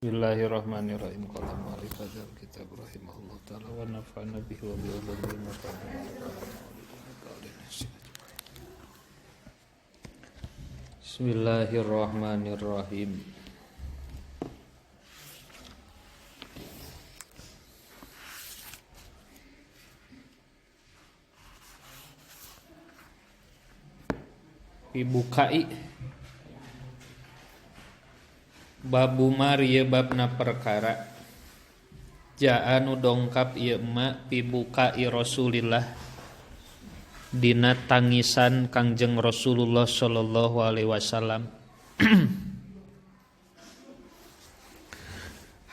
Bismillahirrahmanirrahim. Qala mu'allif hadzal kitab rahimahullah ta'ala wa nafa'ana bihi wa bi ulumil Bismillahirrahmanirrahim. Dibukai Babu Maria babna perkara Ja'anu dongkap ieu ma pibukai Rasulillah dina tangisan Kangjeng Rasulullah sallallahu alaihi wasallam.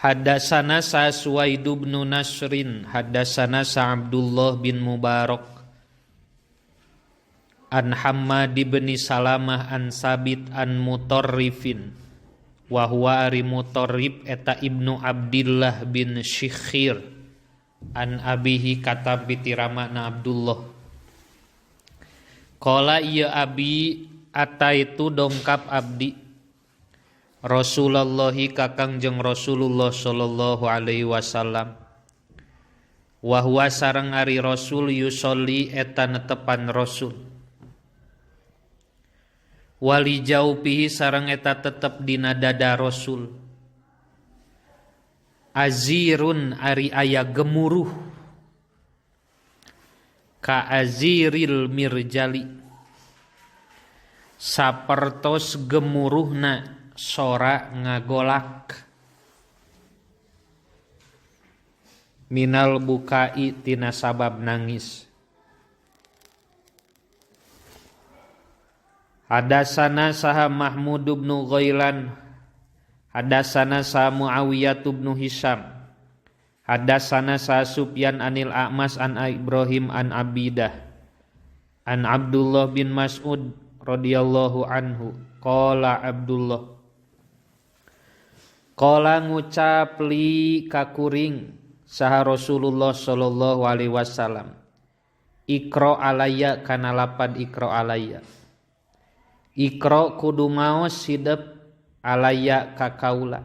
Hadasana sa Suwaid bin Nasrin hadasana sa Abdullah bin Mubarak an Hammad bin Salamah an Sabit an Mutarrifin wa huwa ari Mutarrib eta Ibnu Abdillah bin Syikhir an abihi kata bitiramana Abdullah qala ieu abi ataitu dongkap abdi Rasulullahi ka Kangjeng Rasulullah sallallahu alaihi wasallam wa huwa sareng ari Rasul yusolli eta netepan Rasul wali jaupihi sareng eta tetep dina dada Rasul azirun ari aya gemuruh ka aziril mirjali sapertos gemuruhna sora ngagolak minal bukai tina sabab nangis. Hadasana saha Mahmud bin Ghailan hadasana saha Muawiyah bin Hisham hadasana saha Sufyan anil A'mas an Ibrahim an Abidah an Abdullah bin Mas'ud radhiyallahu anhu qala Abdullah qala ngucap li kakuring saha Rasulullah sallallahu alaihi wasallam Iqra alayya kana lapad Iqra alayya Iqra kudu maos sidep alaya ka kaula.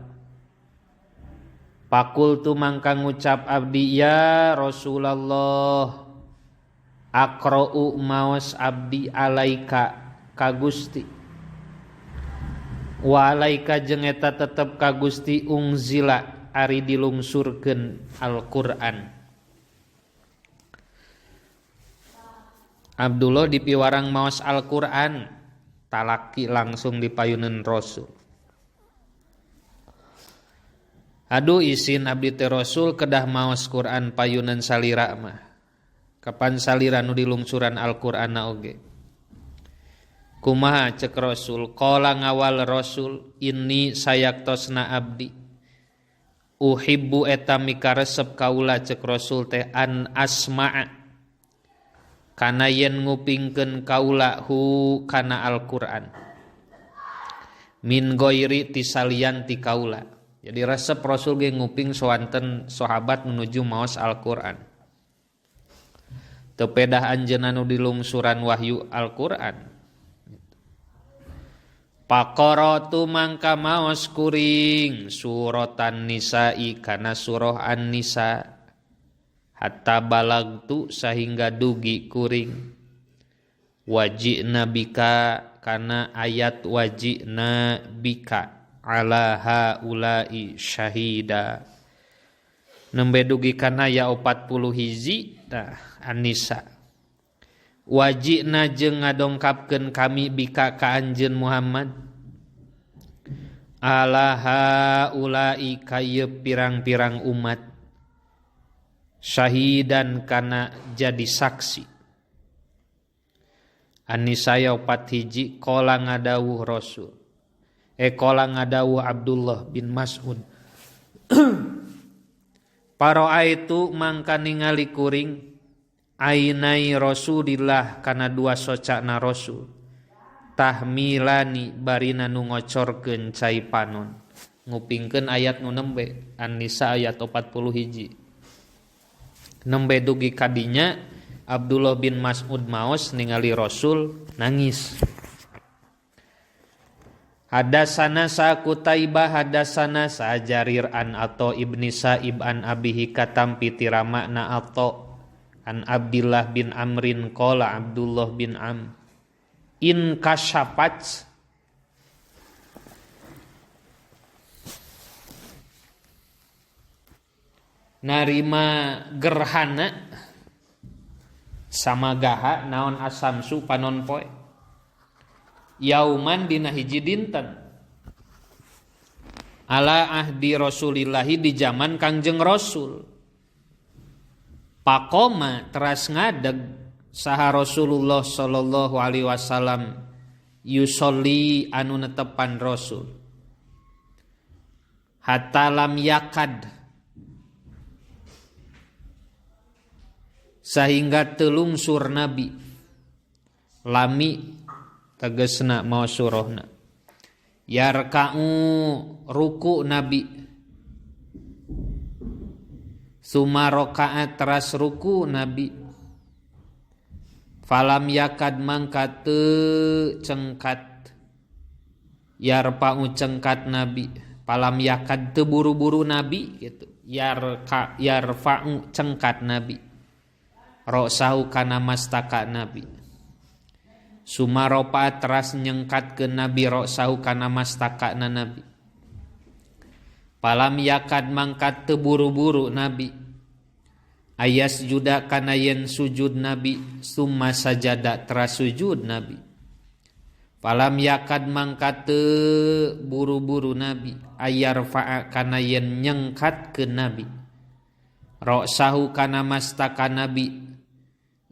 Pakultu mangka ngucap abdi ya Rasulullah aqra'u maos abdi alaika ka Gusti. Wa alaika jeung eta tetep ka Gusti ungzila ari dilungsurkeun Al-Qur'an. Abdullah dipiwarang maos Al-Qur'an talaki langsung dipayuneun Rasul. Aduh isin abdi teh Rasul kedah maos Quran payuneun salira mah. Kapan salira nu dilungsuran Al-Qur'anna oge. Kumaha cek Rasul? Qala ngawal Rasul inni sayaktosna abdi. Uhibbu eta mikaresep kaula cek Rasul teh an asma'a kana yen ngupingkeun kaula hu kana Al-Qur'an min ghairi tisalian ti kaula. Jadi resep Rasul ge nguping sawanten sahabat menuju maos Al-Qur'an teu pedah anjeunna nu dilungsuran wahyu Al-Qur'an. Paqaratu mangka maos kuring suratan nisa'i kana surah An-Nisa hatta balagtu sehingga dugi kuring wajina bika kana ayat wajina bika ala haulai syahida nembe dugi kana aya 40 hiji tah An-Nisa wajina jeung ngadongkapkeun kami bika ka anjeun Muhammad ala haulai ka ieu pirang-pirang umat syahidan kana jadi saksi. An-Nisa 4 hiji qala ngadawuh Rasul. Qala ngadawuh Abdullah bin Mas'ud. Paraaitu mangka ningali kuring ainai Rasulillah kana dua socana Rasul. Tahmilani barina nu ngocorkeun cai panon. Ngupingkeun ayat nu nembe An-Nisa ayat 40 hiji. Nembe dugi kadinya Abdullah bin Mas'ud maos ningali Rasul nangis. Hadasana sa Kutaibah hadasana sa Jarir an Atha ibni Sa'ib an abihi katam pitirama na Atha an Abdullah bin Amrin qala Abdullah bin in kasyafat narima gerhana samagaha naon asamsu panon poe yauman dina hiji dinten ala ahdi Rasulillahi di zaman Kangjeng Rasul. Pakoma teras ngadeg saha Rasulullah sallallahu alaihi wasallam yusolli anu netepan Rasul hatta lam yakad sehingga telungsur Nabi lami tegesna mau surohna yarka'u ruku Nabi summa rakaat teras ruku Nabi falam yakad mangka teu cengkat yarpa'u cengkat Nabi falam yakad teu buru-buru Nabi gitu yarfa'u cengkat Nabi ra'sahu kana mastaka Nabi sumaropa teras nyengkat ke Nabi ra'sahu kana mastaka na Nabi palam yakad mangkat teburu-buru Nabi ayas juda kana yen sujud Nabi summa sajada teras sujud Nabi palam yakad mangkat teburu-buru Nabi ayar fa'a kana yen nyengkat ke Nabi ra'sahu kana mastaka Nabi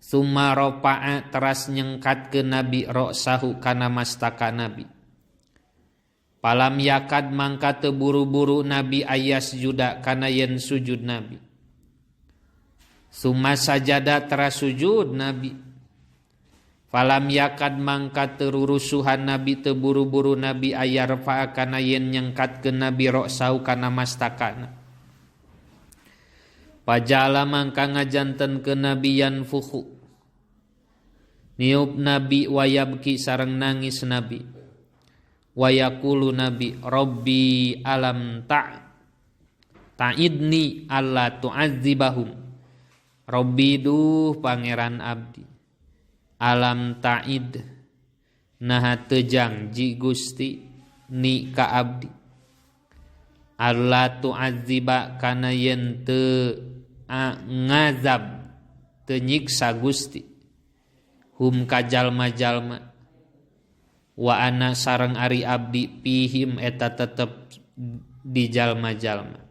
summa ropa'a teras nyengkat ke Nabi ra'sahu kana mastaka Nabi palam yakad mangka teu buru-buru Nabi ayas juda kana yen sujud Nabi summa sajada teras sujud Nabi palam yakad mangka teu rurusuhan Nabi teu buru-buru Nabi ayar fa'a kana yen nyengkat ke Nabi ra'sahu kana mastakana pajala mangka ngajanten ke Nabi yanfuhu niup Nabi wayabki sareng nangis Nabi wayakulu Nabi Rabbi alam ta'idni alla tu'adzibahum Rabbi duh pangeran abdi alam ta'id naha tejang ji Gusti ni ka abdi alla tu'adziba kana yen teu ngazab teu nyiksa Gusti hum ka jalma-jalma wa ana sareng ari abdi pihim eta tetep di jalma-jalma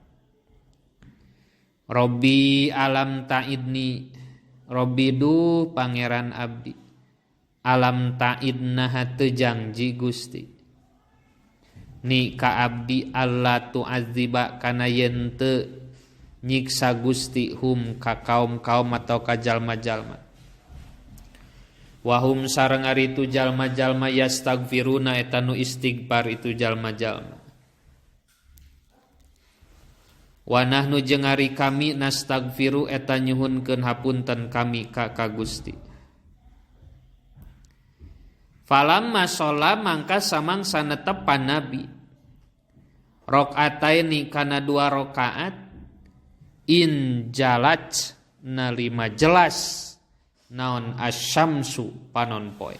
Rabbi alam ta'idni Rabbi duh pangeran abdi alam ta'idna teu janji Gusti ni ka abdi alla tu'adziba kana yen teu nyiksa Gusti hum ka kaum-kaum atau ka jalma-jalma wahum sareng ari itu jalma-jalma yastaghfiruna eta nu istighfar itu jalma-jalma wa nahnu jeung ari kami nastaghfiru eta nyuhunkeun hapunten kami ka Gusti falamma sholla mangka samangsa netepan Nabi rakaataini kana 2 rakaat in jalat nalima jelas naon asyamsu panon poe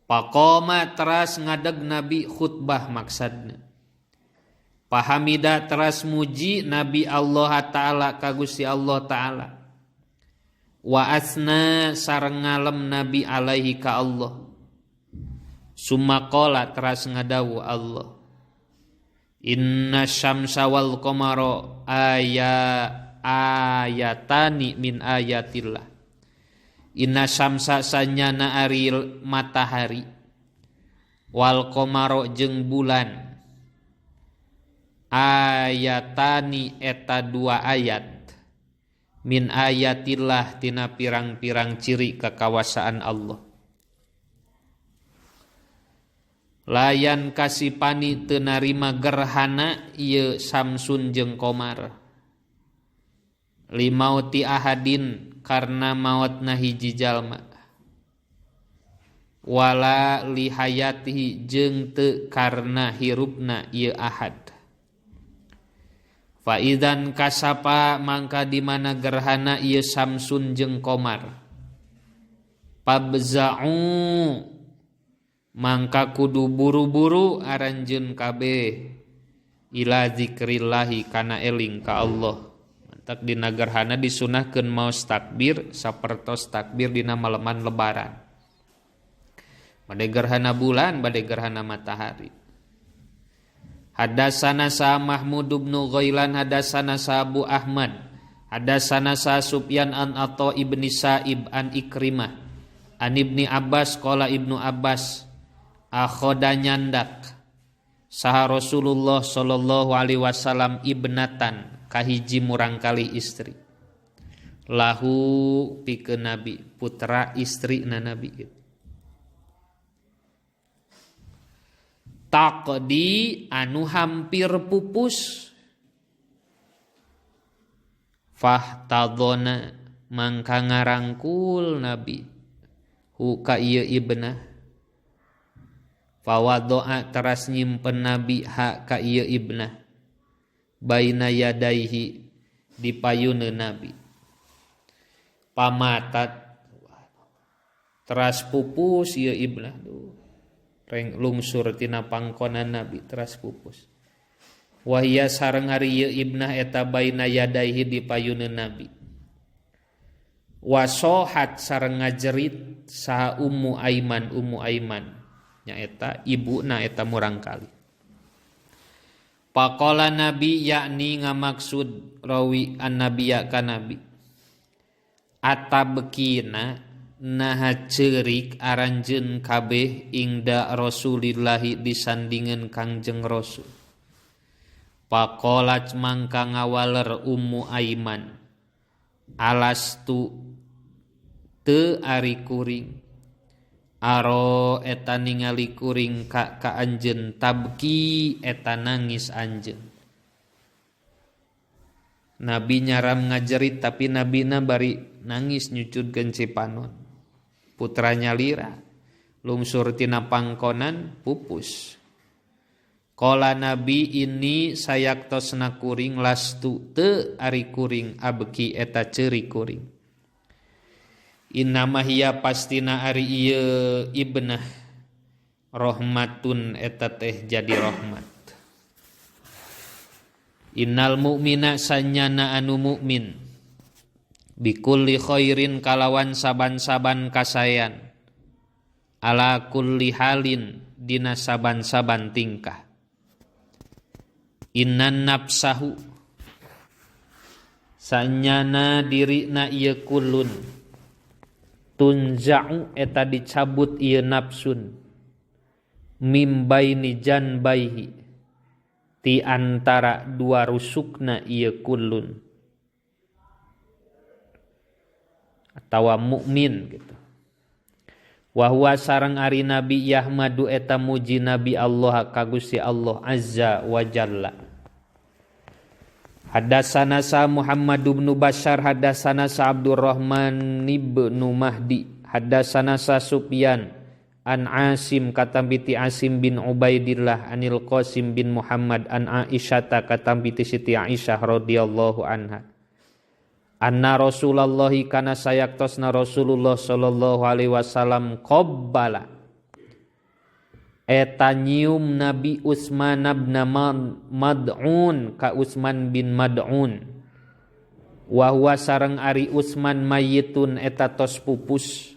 paqoma teras ngadeg Nabi khutbah maksadna pahamida teras muji Nabi Allah Ta'ala ka Gusti Allah Ta'ala wa asna sareng ngalem Nabi alaihi ka Allah summa qala teras ngadawu Allah inna syamsa wal qamara ayatani min ayatillah inna syamsa sanyana ari matahari wal qamara jeung bulan ayatani eta 2 ayat min ayatillah tina pirang-pirang ciri kekawasaan Allah layan kasipani teu narima gerhana ieu samsun jeung qamar limauti ahadin karena mautna hiji jalma wala lihayatihi jeung teu karna hirupna ieu ahad. Fa idzan kasapa mangka di mana gerhana ieu Samsun jeung Qamar. Pabza'u mangka kudu buru-buru aranjeun kabeh ila zikrillahi kana eling ka Allah. Mantak dina gerhana disunahkeun maos takbir sapertos takbir dina maleman lebaran. Bade gerhana bulan, bade gerhana matahari. Hadatsana sa Mahmud bin Ghailan hadatsana sa Abu Ahmad hadatsana sa Sufyan an Atha ibni Sa'ib an Ikrimah an Ibni Abbas qala Ibnu Abbas akhoda nyandak saha Rasulullah sallallahu alaihi wasallam ibnatan kahiji murangkali istri lahu pikeun Nabi putra istri na Nabi taqdi anu hampir pupus fahtadona mangka ngarangkul Nabi ka ieu ibnah fawadoa teras nyimpen Nabi ha ka ieu ibnah baina yadaihi di payuneun Nabi pamatat teras pupus ieu ibnah reng lungsur tina pangkonan Nabi teras pupus wahia sareng ari ieu ibnah eta baina yadaihi di payuneun Nabi wasohat sareng ngajerit saha Ummu Aiman nyaeta ibuna eta murangkali. Paqala Nabi yakni ngamaksud rawi an-nabiyya ka Nabi atabkina naha ceurik aranjeun kabeh ingda Rasulillahi disandingeun Kangjeng Rasul. Paqalat mangka ngawaler Ummu Aiman alastu teu ari kuring aro eta ningali kuring ka anjeun tabki eta nangis anjeun. Nabi nyaram ngajerit tapi nabina bari nangis nyucudkeun cipanon. Putranya lira lungsur tina pangkonan pupus. Qala Nabi ini sayaktosna kuring lastu teu ari kuring abki eta ceuri kuring. Innama hiya pastina ari ieu ibnah rahmatun eta teh jadi rahmat. Innal mu'mina sanyana anu mukmin bikulli khairin kalawan saban-saban kasayan ala kulli halin dina saban-saban tingkah. Innan nafsahu sanyana dirina ieu kulun tunza'u eta dicabut ieu nafsun mim baini janbaihi ti antara dua rusukna ieu kulun atawa mukmin gitu. Wa huwa sareng ari Nabi Yahmadu eta muji Nabi Allah ka Gusti Allah azza wa jalla. Hadatsana sa Muhammad bin Bashar hadatsana sa Abdurrahman ibnu Mahdi hadatsana sa Sufyan an Asim katambiti Asim bin Ubaidillah anil Qasim bin Muhammad an Aisyah katambiti Siti Aisyah radhiyallahu anha anna Rasulullah kana sayaktosna Rasulullah sallallahu alaihi wasallam qabbala eta nyium Nabi Utsman bin Mad'un ka Utsman bin Mad'un wa huwa sareng ari Utsman mayitun eta tos pupus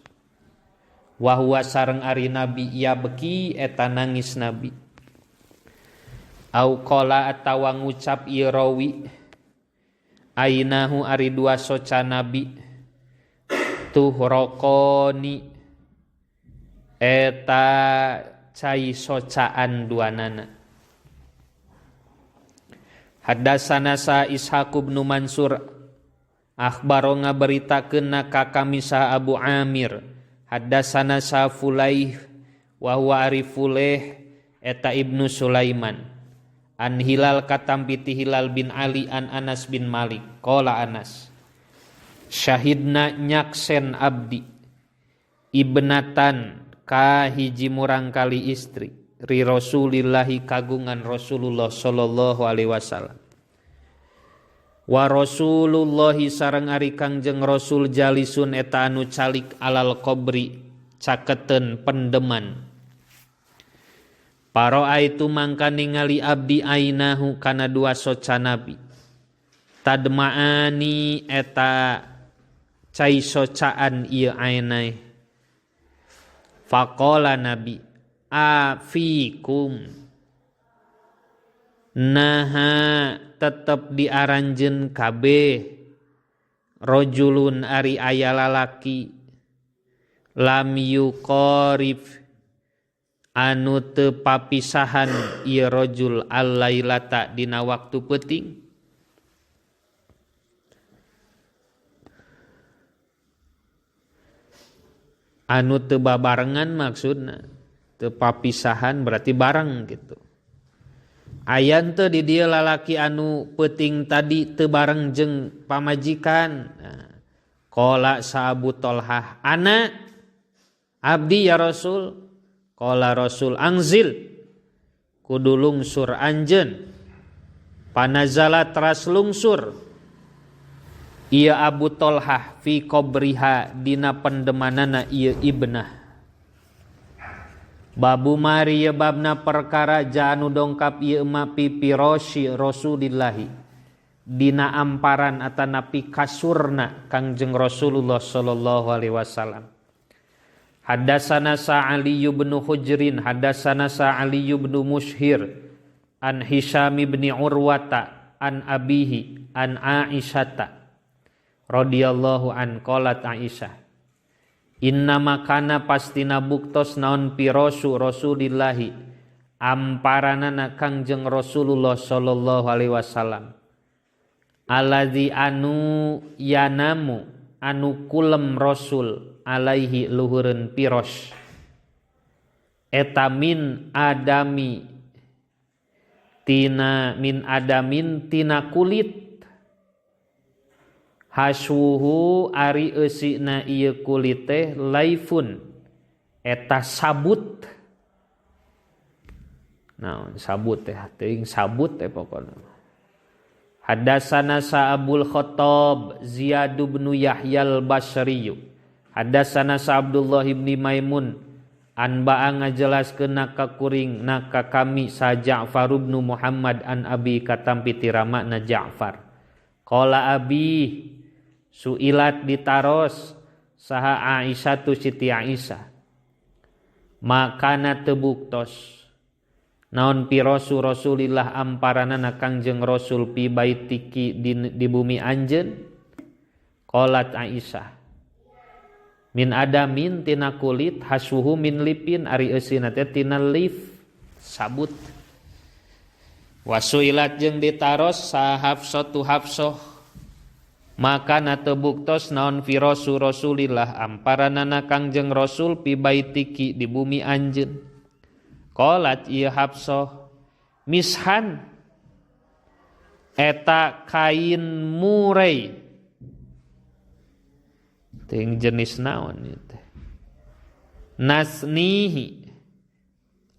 wa huwa sareng ari Nabi ia beki eta nangis Nabi au qala atawa ngucap ieu rawi ainahu ari dua soca Nabi tuhraqani eta cai socaan duanana. Hadatsana sa Ishaq bin Mansur akhbaro ngaberitakeun ka kami sa Abu Amir hadatsana sa Fulaih wa huwa ari Fulaih eta Ibnu Sulaiman an Hilal katambiti Hilal bin Ali an Anas bin Malik qala Anas syahidna nyaksen abdi ibnatan ka hiji murang kali istri ri Rasulillahi kagungan Rasulullah sallallahu alaihi wasallam. Wa Rasulullahi sareng ari Kangjeng Rasul jalisun eta anu calik alal qabri caketeun pendeman. Paroa itu mangka ningali abdi ainahu kana dua soca nabi. Tadma'ani eta cai socaan ieu ainai. Faqala nabi afikum naha tetep diaranjeun kabeh rajulun ari aya lalaki lam yuqarif anu teu papisahan ieu rajul al-lailata dina waktu peuting. Anu teu babarengan maksudna teu papisahan berarti bareng gitu. Ayan teu di dieu lalaki anu peuting tadi teu bareng jeung pamajikan. Qala sa Abu Thalhah ana abdi ya Rasul. Qala Rasul angzil kudu lungsur anjeun. Panazala teras lungsur ieu Abu Thalhah fi qabriha dina pendemanana ieu ibnah. Babu mari ieu babna perkara janu dongkap ieu ma pipirosy Rasulillahi dina amparan atanapi kasurna Kangjeng Rasulullah sallallahu alaihi wasallam. Hadatsana Ali bin Hujrin hadatsana Ali bin Mushhir an Hisham bin Urwata an abihi an Aisyata radhiyallahu an qalat Aisyah inna makana pastina buktos naon pirosu Rasulillahi amparanana Kangjeng Rasulullah sallallahu alaihi wasallam alladzi anu yanamu anu kulem Rasul alaihi luhureun piros eta min adamin tina kulit hasuhu ari eusina ieu kulit teh laifun eta sabut. Naon sabut teh teuing sabut teh pokona. Hadatsana sa Abul Khattab Ziyad bin Yahya al-Basri. Hadatsana sa Abdullah bin Maimun an ba'a ngajelaskeun naka kuring naka kami sa Ja'far bin Muhammad an abi katampi tiramana Ja'far. Qala abi suilat ditaros saha Aisyah tu Siti Aisyah. Makana teu buktos naon pi Rasulillah amparanana Kangjeng Rasul pi baitiki di bumi anjeun. Qalat Aisyah min adamin tina kulit hasuhu min lipin ari eusina teh tina lif sabut. Wasuilat jeung ditaros sa Hafsatu Hafsah maka na teu buktos naon fi Rasulillah amparanana Kangjeng Rasul pi baitiki di bumi anjeun. Qalat ieu Hafsah mishan eta kain murai ting jenis naon ieu teh nasnihi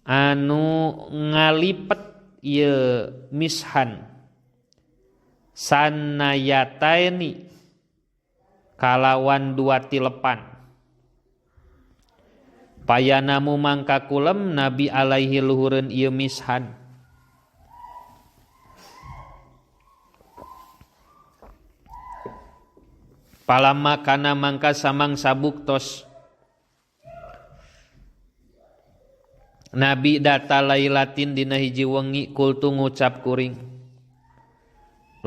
anu ngalipet ieu mishan sanayataini kalawan dua tilepan payanamu mangka kulem Nabi alaihi luhureun ieu mishan. Palamma kana mangka samang sabuktos Nabi data lailatin dina hiji wengi kultu ngucap kuring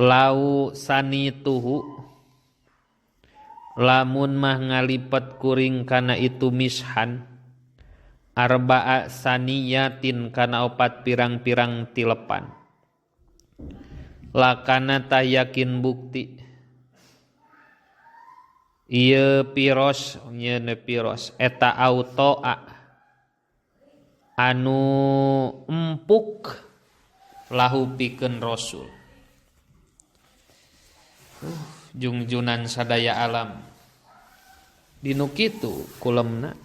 lau sanituhu lamun mah ngalipet kuring kana itu mishan arba'a saniyatin kana opat pirang-pirang tilepan lakana tah yakin bukti ieu piros nyeuna piros eta autoa anu empuk lahu pikeun Rasul. Jungjunan sadaya alam dinu kitu kulemna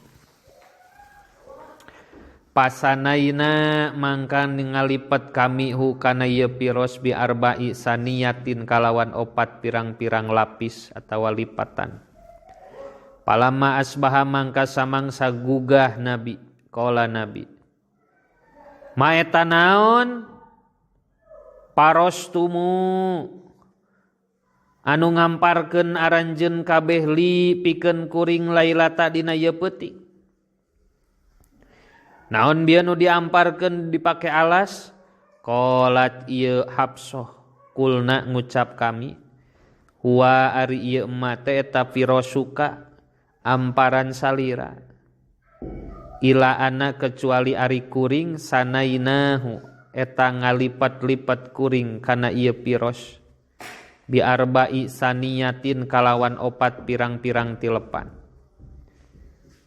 Pasanaina mangka ngalipet kami hu kana ieu piros bi arba'i saniyatin kalawan 4 pirang-pirang lapis atawa lipatan. Palamma asbaha mangka samangsa gugah Nabi, qala Nabi. Maeta naon parostumu anu ngamparkeun aranjeun kabeh li pikeun kuring lailata dina ieu peuting. Naon bieu nu diamparkeun dipake alas? Qalat ieu Hafsah, kulna ngucap kami, huwa ari ieu emma teh eta firosuka amparan salira. Ila ana kecuali ari kuring sanainahu eta ngalipat-lipat kuring kana ieu piros. Bi arba'i saniyatin kalawan 4 pirang-pirang tilepan.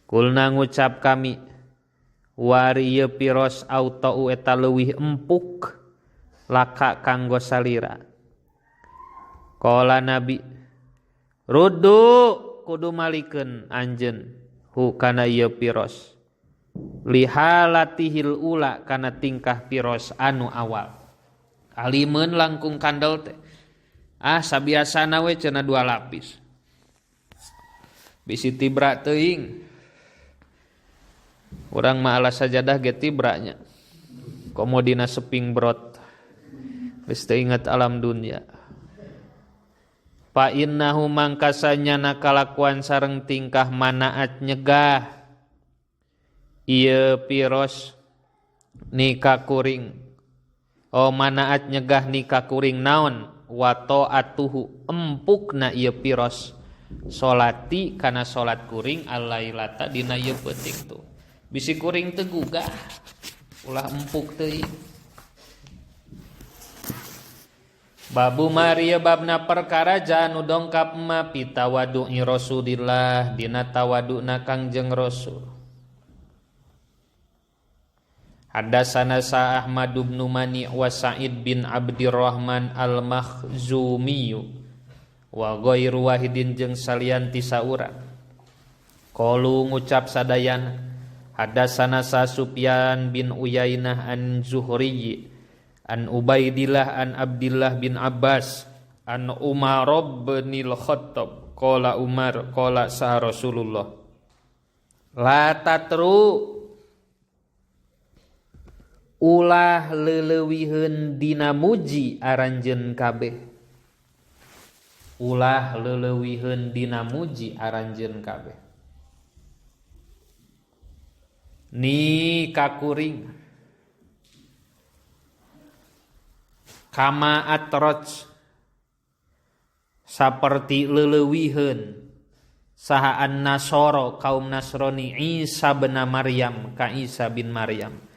Kulna ngucap kami, wari ieu piros autau eta leuwih empuk laka kanggo salira. Qala Nabi, ruddu kudu malikeun anjeun hu kana ieu piros lihalatihil ula kana tingkah piros anu awal. Alimeun langkung kandel teh sabiasana we cenah 2 lapis. Bisi tibra teuing. Urang mah alas sajadah ge tibranya. Komodina seping brot. Geus teu inget alam dunya. Fa innahu mangkasanyana kalakuan sareng tingkah manaat nyegah ieu piros nikah kuring. Manaat nyegah nikah kuring naon? Wa ta'atuhu empukna ieu piros salati kana salat kuring alailata dina ieu peuting tuh. Bisi kuring teu gugah ulah empuk teuing. Babu Maria babna perkara janu dongkap ma pitawadu'i Rasulillah dina tawaduna Kangjeng Rasul. Hadatsana Sa Ahmad bin Mani wa Sa'id bin Abdirrahman al-Makhzumi wa ghairu wahidin jeung salian ti saurang. Qalu ngucap sadayana hadatsana Sa Sufyan bin Uyainah an Zuhri an Ubaidillah an Abdillah bin Abbas an Umar bin al-Khattab qala Umar qala sa Rasulullah la tatru ulah leuleuwieun dina muji aranjeun kabeh. Ulah leuleuwieun dina muji aranjeun kabeh. Ni kakuring kama atroj saperti leuleuwieun saha an-Nasara kaum Nasrani Isa bin Maryam ka Isa bin Maryam.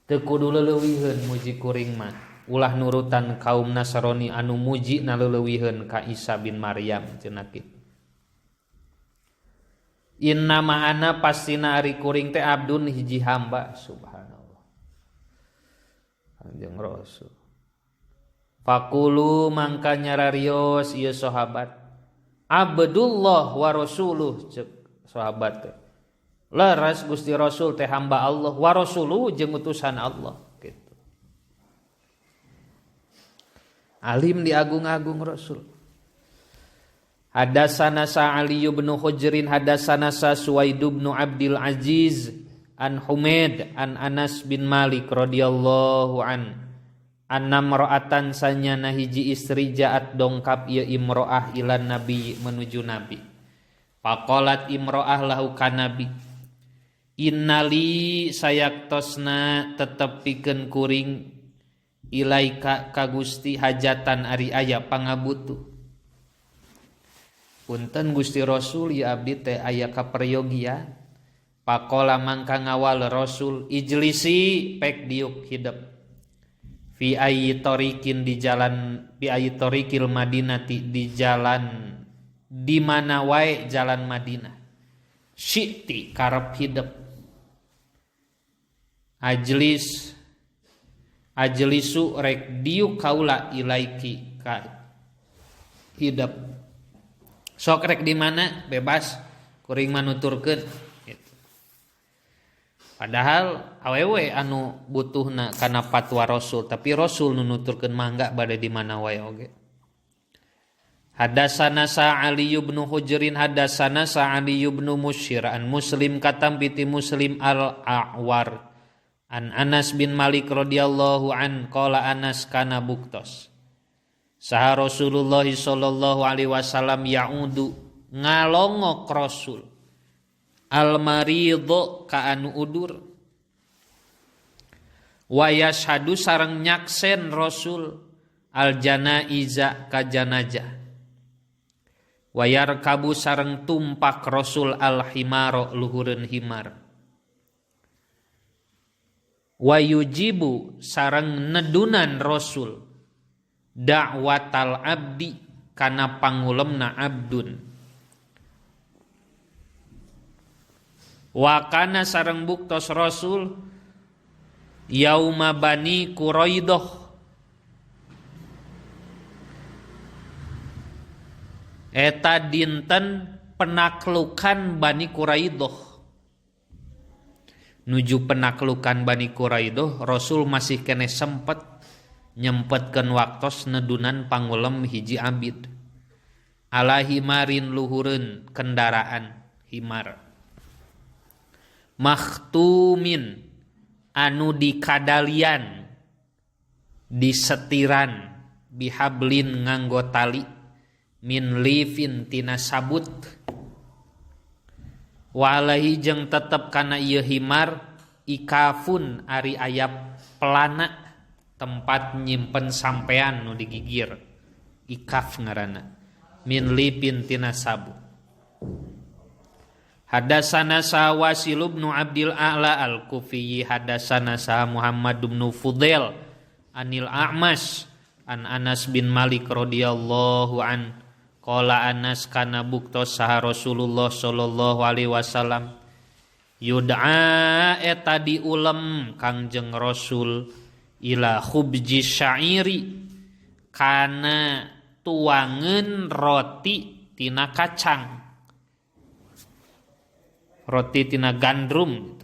Teu kudu leuleuwieun muji kuring mah ulah nurutan kaum Nasrani anu muji na leuleuwieun ka Isa bin Maryam cenah kitu. Inna ma'ana pastina ari kuring teh abdun hiji hamba subhanallah. Kanjeng Rasul. Fakulu mangka nyararios ieu sahabat. Abdullah wa rasuluh ceuk sahabat teh. Leres Gusti Rasul teh hamba Allah wa rasuluh jeung utusan Allah gitu. Alim diagung-agung Rasul. Hadatsana Sa'ali bin Hujrin hadatsana Suwaid bin Abdul Aziz an Humaid an Anas bin Malik radhiyallahu an anna mar'atan sanyana hiji istri jaat dongkap ieu imro'ah ilan nabi menuju nabi. Faqalat imro'ah lahu kan nabi innali sayaktosna tetep pikeun kuring ilaika ka Gusti hajatan ari aya pangabutuh. Punten Gusti Rasul ya abdi teh aya kaperyogian. Pakola mangka ngawal Rasul ijlisi pek diuk hidep. Fi ayyi tariqin di jalan fi ayyi tariqil Madinati di jalan di mana wae jalan Madinah. Syi'ti karep hidep. Ajlisu rek diuk kaula ilaiki ka hidep. Sok rek di mana bebas kuring manuturkeun gitu. Padahal awewe anu butuhna kana fatwa Rasul, tapi Rasul nu nuturkeun mangga bade di mana wae oge. Hadatsana Ali bin Hujrin hadatsana Ali bin Musyir an Muslim katam piti Muslim al-A'war an Anas bin Malik radhiyallahu an qala Anas kana buktos. Saha Rasulullah sallallahu alaihi wasallam yaudu ngalongok Rasul al-maridho ka anu udur wa yashhadu sareng nyaksen Rasul al-janaiza ka janazah wa yarkabu sareng tumpak Rasul al-himaro luhureun himar wa yujibu sareng nedunan Rasul da'watal abdi kana pangulemna abdun wa kana sareng buktos Rasul yauma bani Quraidah eta dinten penaklukan Bani Quraidah. Nuju penaklukan Bani Quraidah Rasul masih kene sempet nyempetkeun waktos nedunan pangulem hiji abid ala himarin luhureun kendaraan himar makhtumin anu dikadalian disetiran bihablin nganggo tali min lifin tina sabut walahi jeung tetep kana ieu himar ikafun ari aya pelana tempat nyimpen sampean nu digigir ikaf ngaranna min lifin tina sabut. Hadatsana Wasil bin Abdil A'la al-Kufi hadatsana Muhammad bin Fudail anil A'mas an Anas bin Malik radhiyallahu an qala Anas kana buktos saha Rasulullah sallallahu alaihi wasallam yud'a eta diulem Kangjeng Rasul ila khubji syairi kana tuangeun roti tina kacang roti tina gandrum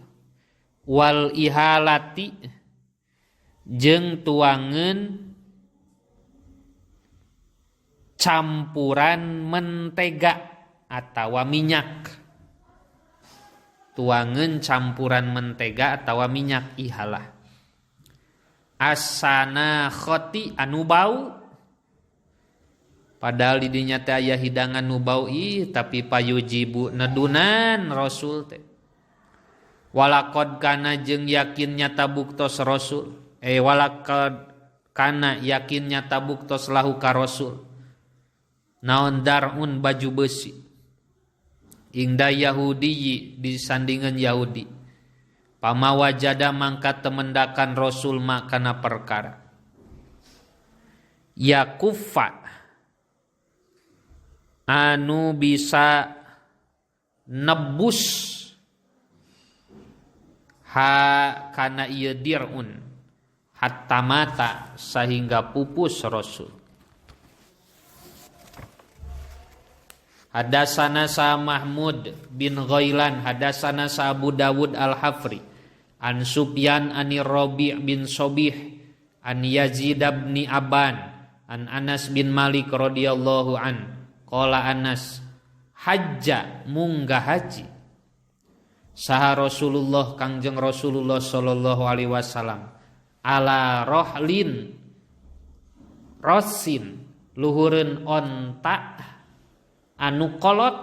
wal ihalati jeung tuangeun campuran mentega atawa minyak tuangeun campuran mentega atawa minyak ihalah asana khoti anu bau padahal di dinya teh aya hidangan nu bau tapi payujibu nedunan Rasul teh walaqad kana jeung yakin nyata buktos Rasul walaqad kana yakin nyata buktos lahu ka Rasul naon darun baju besi ingda Yahudi disandingan Yahudi pamawajada mangkat temendakan Rasul makana perkara yakuffa anu bisa nebus ha kana ieu dirun hatta mata sehingga pupus Rasul. Hadatsana sa Mahmud bin Ghailan hadatsana sa Abu Dawud al-Hafri an Sufyan anir Rabi' bin Sobih an Yazid bin Aban an Anas bin Malik radhiyallahu an qala Anas hajja munggah haji saha Rasulullah Kangjeng Rasulullah sallallahu alaihi wasallam ala rohlin rosin luhureun onta anu kolot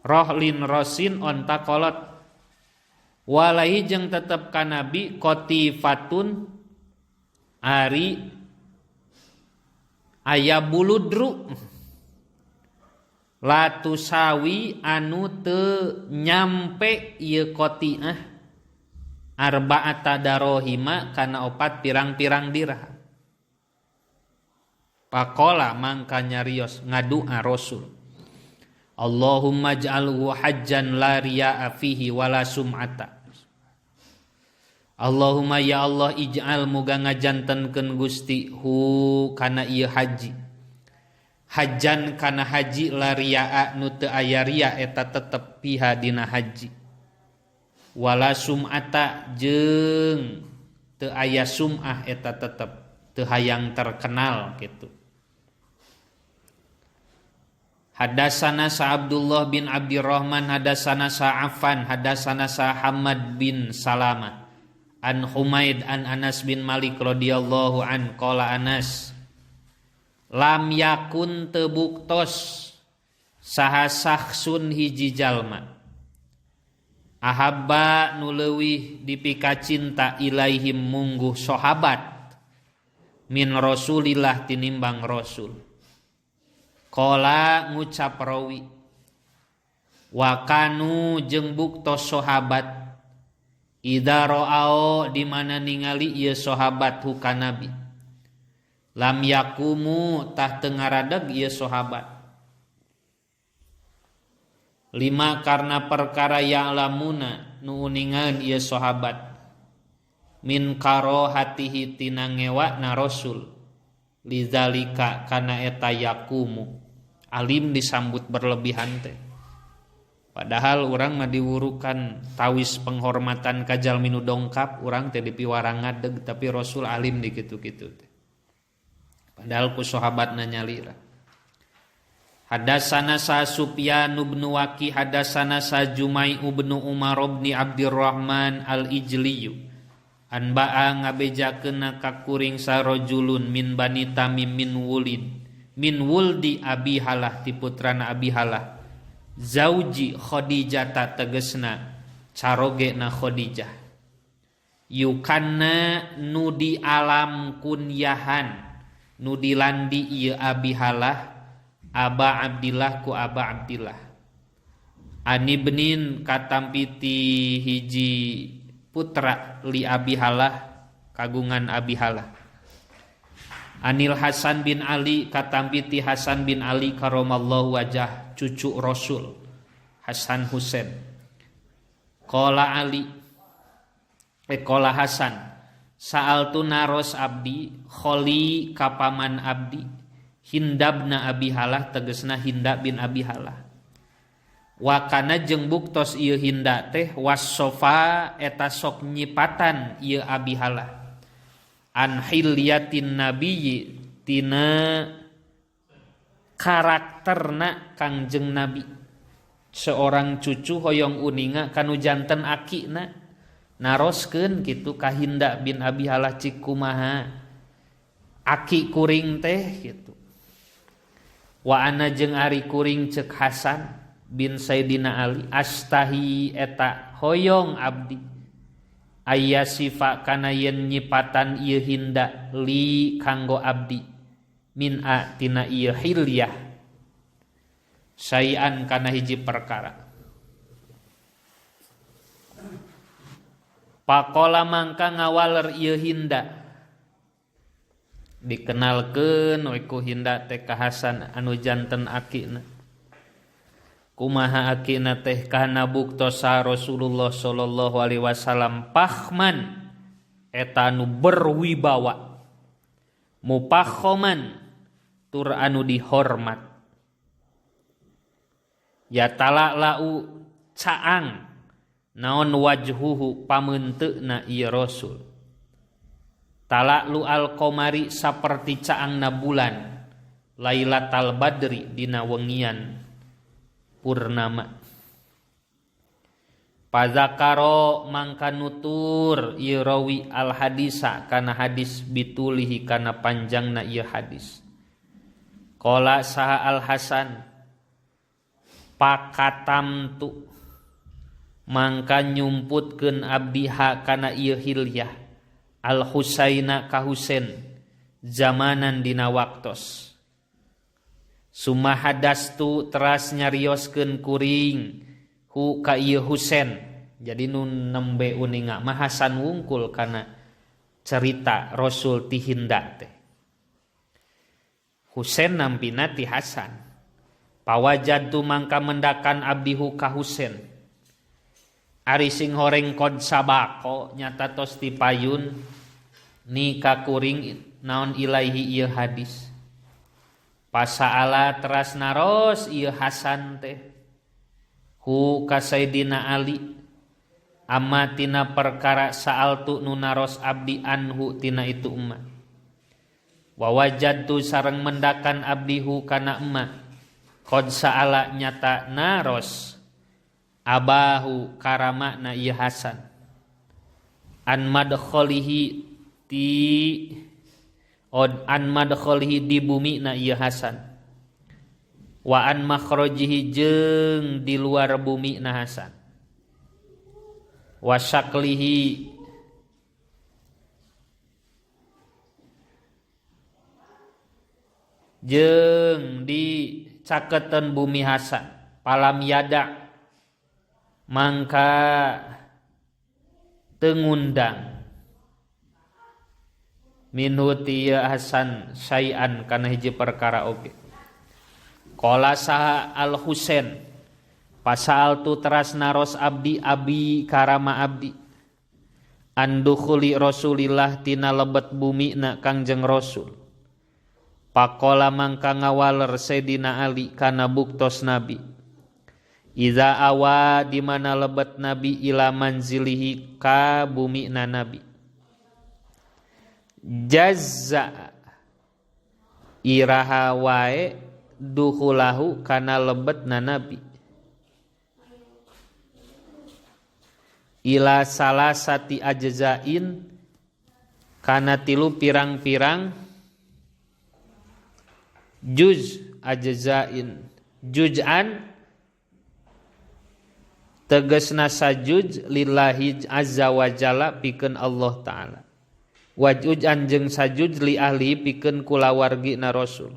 rohlin rosin onta kolot walai jeung tetep ka Nabi kotifatun ari aya buludru latusawi anu teu nyampe ieu qati'ah arba'ata darohima kana 4 pirang-pirang dirham. Pakola mangka nyarios ngadua Rasul Allahumma ij'alhu hajjan la riya'a fihi wala sum'ata. Allahumma ya Allah ij'al muga ngajantenkeun Gusti hu kana ieu haji hajan kana haji lariaa nu teu aya ria eta tetep piha dina haji wala sum'ata jeung teu aya sum'ah eta tetep teu hayang terkenal kitu. Hadasana sa Abdullah bin Abdurrahman hadasana sa Affan hadasana sa Hamad bin Salama an Humaid an Anas bin Malik radhiyallahu an qala Anas lam yakun teu buktos saha sakhsun hiji jalma ahabba nu leuwih dipika cinta ilaihim mungguh sahabat min Rasulillah tinimbang Rasul. Qala ngucap rawi wa kanu jeung buktos sahabat idza ra'au di mana ningali ieu sahabat hu ka nabi lam yakumu tah teu ngaradeg ieu sahabat lima karena perkara ya'lamuna nu uningan ieu sahabat min karohatihi tina ngewakna Rasul lidzalika kana eta yakumu alim disambut berlebihan teh padahal urang mah diwurukan tawis penghormatan ka jalmi nu dongkap urang teh dipiwarang ngadeg tapi Rasul alim di kitu-kitu teh padahal ku sahabatna nyalira. Hadasana sa Sufyan bin Waqi hadasana sa Jumai bin Umar bin Abdurrahman al-Ijliyu an ba'a ngabejakeun ka kuring sarojulun min bani Tamim min wuldi Abi Halah ti putrana Abi Halah zauji Khadijah tegesna carogena Khadijah yukanna nu di alam kunyahan nu dilandi ieu Abi Halah Aba Abdillah ku Aba Abdillah ani benin katampiti hiji putra li Abi Halah kagungan Abi Halah Anil Hasan bin Ali katampiti Hasan bin Ali karamallahu wajah cucu Rasul Hasan Husain qala Ali qala Hasan sa'altu naros abdi kholi kapaman abdi Hindabna Abi Halah tegesna Hinda bin Abi Halah wa kana jeung buktos ieu Hinda teh wassofa eta sok nyipatan ieu Abi Halah an hilyatin nabiyyi tina karakterna Kangjeng Nabi seorang cucu hoyong uninga kanu janten akina naroskeun kitu ka Hinda bin Abi Halah cik kumaha aki kuring teh kitu wa ana jeung ari kuring cek Hasan bin Sayyidina Ali astahi eta hoyong abdi aya sifa kana yen nyipatan ieu Hinda li kanggo abdi min a tina ieu hilyah sayan kana hiji perkara pakola mangka ngawaler ieu Hinda dikenalkeun we ku Hinda teh ka Hasan anu janten akina kumaha akina teh kana buktosa Rasulullah sallallahu alaihi wasallam pahman eta anu berwibawa mupakhoman tur anu dihormat ya tala'u caang naon wajhuhu pameunteuna ieu Rasul tala'lu al-qamari saperti caangna bulan Lailatul Badri dina wengian purnama pazakaro mangka nutur ieu rawi al hadisa kana hadis bitulihi kana panjangna ieu hadis qala saha al Hasan pakatamtu mangka nyumputkeun abdi ha kana ieu hilyah al Husaina ka Husain zamanan dina waktos sumahadastu teras nyarioskeun kuring hu ka ieu Husain jadi nun nembe uninga mah Hasan wungkul kana cerita Rasul ti Hinda teh Husain nampina ti Hasan pawajadtu mangka mendakan abdi hu ka Husain ari sing horeng kod sabako nyata tos ti payun ni ka kuring naon ilaihi ieu hadis Pasa'ala teras naros ieu Hasan teh hu ka Sayyidina Ali amma tina perkara sa'altu nu naros abdi anhu tina itu emma. Wa wajadtu sareng mendakan abdi hu kana emma qad sa'ala nyata naros abahu karamana ieu Hasan an madkhalihi di bumi na ieu Hasan wa an makhrajihi jeung di luar bumi na Hasan wa syaklihi jeung di caketan bumi Hasan palam yada mangka tengundang minhu tiya Hasan syai'an kana hiji perkara oge. Qala saha al Husain pasal tu teras naros abdi abi karama abdi andukhuli Rasulillah tina lebet bumi na Kangjeng Rasul. Pakola mangka ngawaler Sayyidina Ali kana buktos Nabi. Iza awa di mana lebet Nabi ila manzilihi ka bumi na Nabi. Jazza iraha wae duhulahu kana lebet na Nabi. Ila salasati ajzain kana tilu pirang-pirang juz ajzain juz'an tegasna sajuj lillahi azza wa jalla pikeun Allah taala wajuz'an jeung sajuj li ahli pikeun kulawargi na Rasul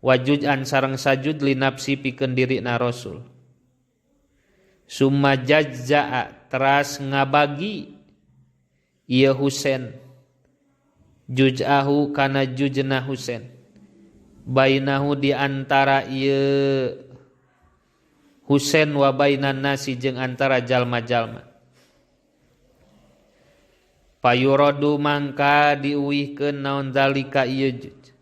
wajuz'an sareng sajud li nafsi pikeun diri na Rasul summa jazza'a teras ngabagi ieu Husain juz'ahu kana juzna Husain bainahu di antara ieu Husain wa bainan nasi jeung antara jalma-jalma. Payuradu mangka diuwihkeun naon zalika ieu juj.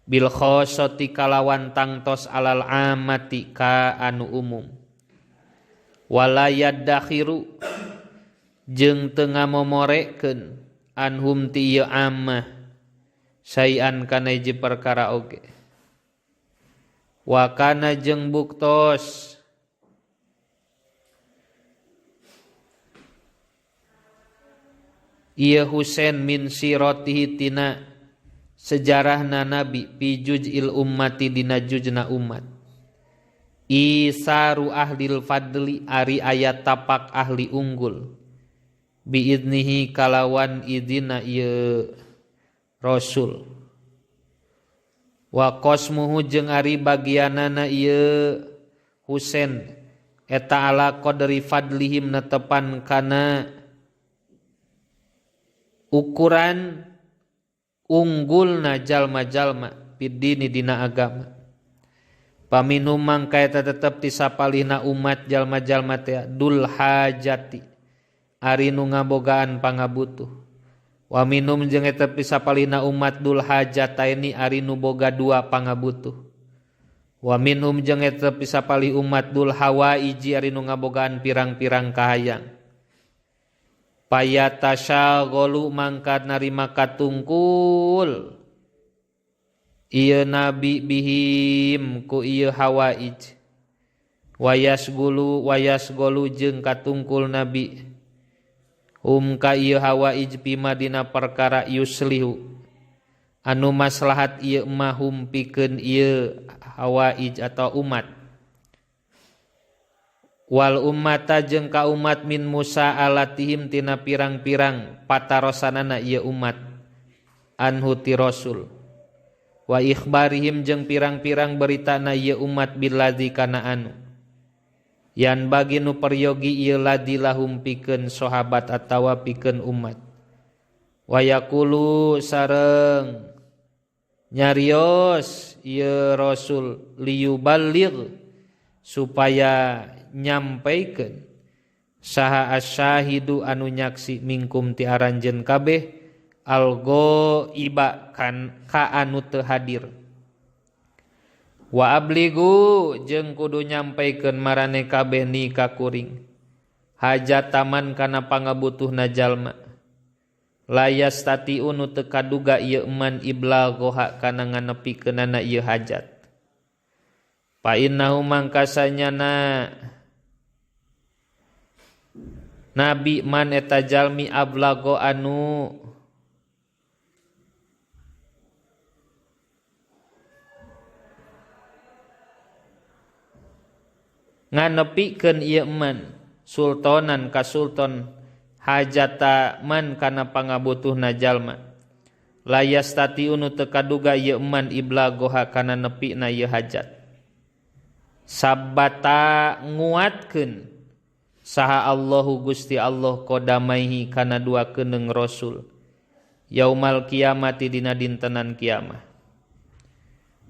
Bil khossati kalawan tangtos alal amati ka anu umum. Wala yaddakhiru jeung teu ngamomorekeun anhum ti ieu ammah sayan kana hiji perkara oge. Wa kana jeung buktos ieu Husain min siratihi tina sejarahna Nabi fi juz'il ummati dina juzna umat isaru ahlil fadli ari ayat tapak ahli unggul biidnihi kalawan idina ieu Rasul wa qasmuhu jeung ari bagianana ieu Husain eta ala qadri fadlihim netepan kana ukuran unggulna jalma-jalma piddini dina agama. Paminhum mangka eta tetep tisapalihna umat jalma-jalma teh dul hajati ari nu ngabogaan pangabutuh. Wa minhum jeung eta tisapalihna umat dul hajataini ari nu boga dua pangabutuh. Wa minhum jeung eta tisapalih umat dul hawaiji ari nu ngabogaan pirang-pirang kahayang. Payatasyagholu mangkat narima katungkul ieu nabi bihim ku ieu hawaij wayasgolu jeung katungkul nabi ka ieu hawaij pima dina perkara yuslihu anu maslahat ieu mahum pikeun ieu hawaij atau umat wal ummata jeung ka umat min Musa alatihim tina pirang-pirang patarosanana ieu umat anhu ti Rasul wa ikhbarihim jeung pirang-pirang beritana ieu umat billadzi kana anu yan bagi nu peryogi ieu ladzi lahum pikeun sahabat atawa pikeun umat wa yaqulu sareng nyarios ieu Rasul liyuballigh supaya nyampaikeun saha asyahidu anu nyaksi mingkum ti aranjeun kabeh algo iba kan ka anu teu hadir Wa abligu jeung kudu nyampaikeun marane kabeh ni ka kuring hajataman kana pangabutuhna jalma layas tati'u nu teu kaduga ieu man iblaghoha kana nganepikeunana ieu hajat fa innahu mangkasanyana nabi man eta jalmi ablagho anu nganepikeun ieu man sultanan ka sultan hajata man kana pangabutuhna jalma layas tati'u nu teu kaduga ieu man iblaghoha kana nepina ieu hajat sabata nguatkeun saha Allahu Gusti Allah qodamaihi kana dua keuneng rasul yaumal kiamati dina dintenan kiamah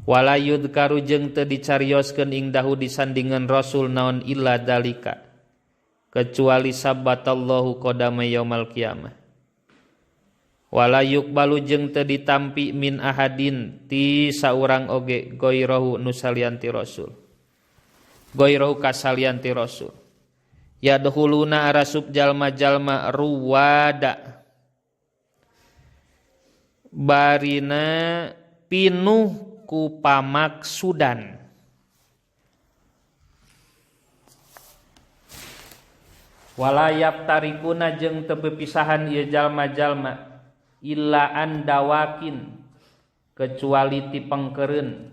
wala yudkaru jeung teu dicarioskeun ing dahu disandingan rasul naon illa dalika kecuali sabbatallahu qodamai yaumal kiamah wala yuqbalu jeung teu ditampi min ahadin ti saurang oge goirahu nu salianti rasul goirahu kasalianti rasul yadkhuluna arasub jalma-jalma ruwada barina pinuh ku pamaksudan walayap tarikuna jeung teu bepisahan ieu jalma-jalma illa an dawakin kecuali ti pengkeureun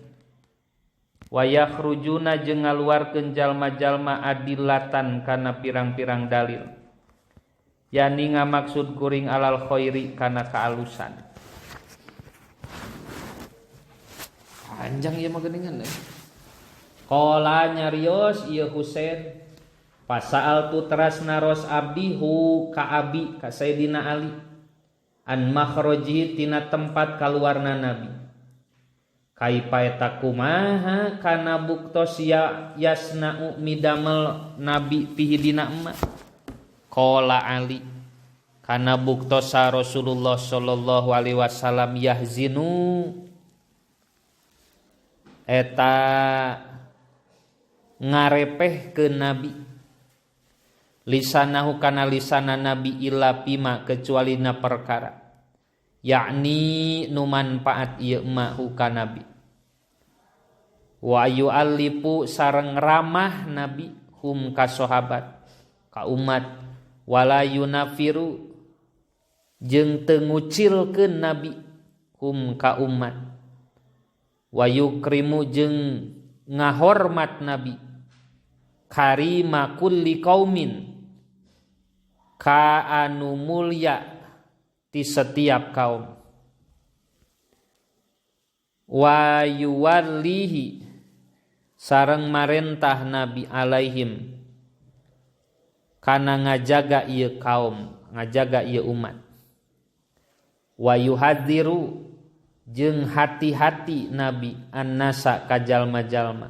wayakhrujuna jeung ngaluarkeun jalma-jalma adillatan kana pirang-pirang dalil yani ngamaksud kuring alal khairi kana kaalusan panjang ieu mah geuningan qala nyarios ieu Husain pasaal tu terasna ros abdi hu ka abi ka Sayyidina Ali an makhraji tina tempat kaluarna nabi kaifa eta kumaha kana buktos yasna'u midamel nabi pihi dina emma qala Ali kana buktos Rasulullah sallallahu alaihi wasallam yahzinu eta ngarepeh ke nabi lisanahu kana lisana nabi illa pima kecuali na perkara yakni nu manfaat ieu ma ka nabi wa yu'allifu sareng ramah nabi hum ka sahabat ka umat wala yunafiru jeung teu ngucilkeun nabi hum ka umat wa yukrimu jeung ngahormat nabi karima kulli qaumin ka anu mulya ti setiap kaum wa yuwallihi sareng marentah nabi alaihim kana ngajaga ieu kaum ngajaga ieu umat wa yuhadziru jeung hati-hati nabi annasa ka jalma-jalma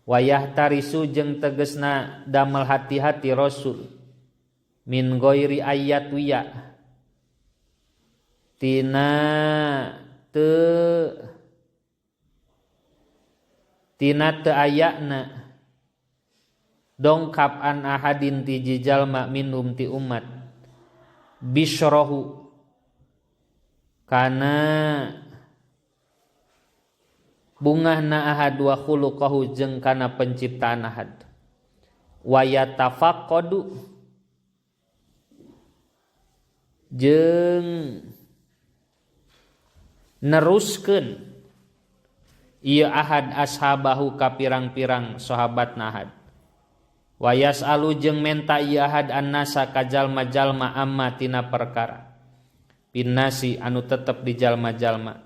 wayah tarisu jeung tegesna damel hati-hati rasul min ghairi ayat wiya tina teu ayana dongkap an ahadin ti jalma minhum ti umat bisyrahu kana bungahna ahad wa khuluqahu jeung kana penciptaan ahad wa yatafaqqadu jeung neruskeun ieu ahad ashabahu ka pirang-pirang sahabatna ahad wa yasalu jeung menta ieu ahad annasa ka jalma-jalma amma tina perkara pinnasi anu tetep di jalma-jalma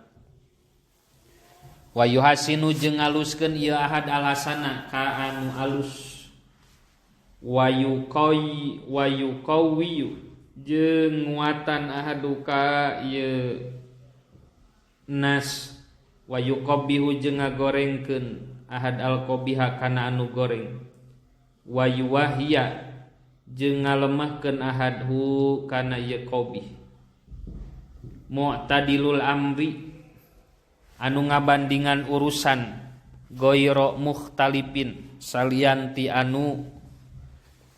wa yuhasinu jeung ngaluskeun ieu ahad alasana ka anu alus wa yuqawwi jeung nguatan ahadu ka ieu nas wa yuqabbihu jeung ngagorengkeun ahad alqabiha kana anu goreng wa yuwahhiya jeung ngalemahkeun ahad hu kana ieu qabih mu'tadilul amri anu ngabandingan urusan goiro mukhtalipin salianti anu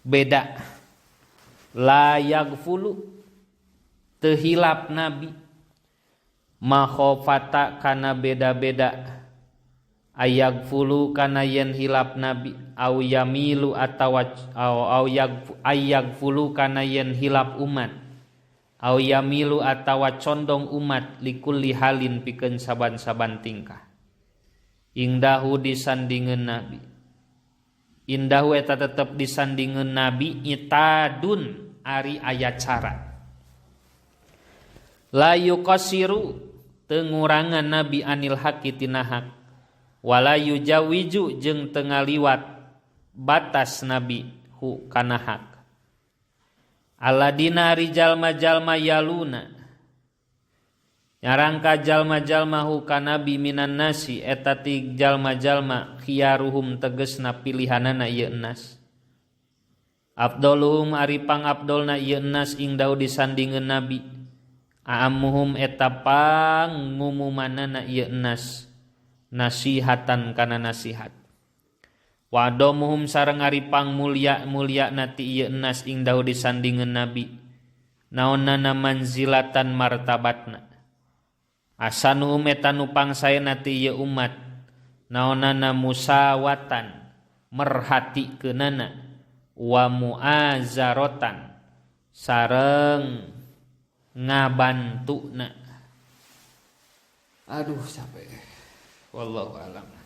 beda. La yaghfulu teu hilap nabi makhofata kana beda-beda ayaghfulu kana yen hilap nabi au yamilu atawa au yaghfulu kana yen hilap umat au yamilu atawa condong umat likulli halin pikeun saban-saban tingkah ingdahu disandingeun nabi indahu eta tetep disandingeun nabi itadun ari aya cara la yuqasiru teu ngurangan nabi anil haqi tina haq wala yujawiju jeung teu ngaliwat batas nabi hu kana haq aladina ari jalma-jalma yaluna nyarangka jalma-jalma hu kana nabi minan nasi eta ti jalma-jalma khiyaruhum tegesna pilihanana ieu nas afdaluhum ari pangabdolna ieu nas ingdau disandingeun nabi aamuhum eta pangumumanana ieu nas nasihatan kana nasihat wa adomuhum sareng ari pangmulya nati ieu nas ingdau disandingeun nabi naonnana manzilatan martabatna asanuhum eta nu pangsaena ti ieu umat naonnana musawatan merhatikeunana wa muazzarotan sareng ngabantuna. Aduh capek. Wallahu a'lam.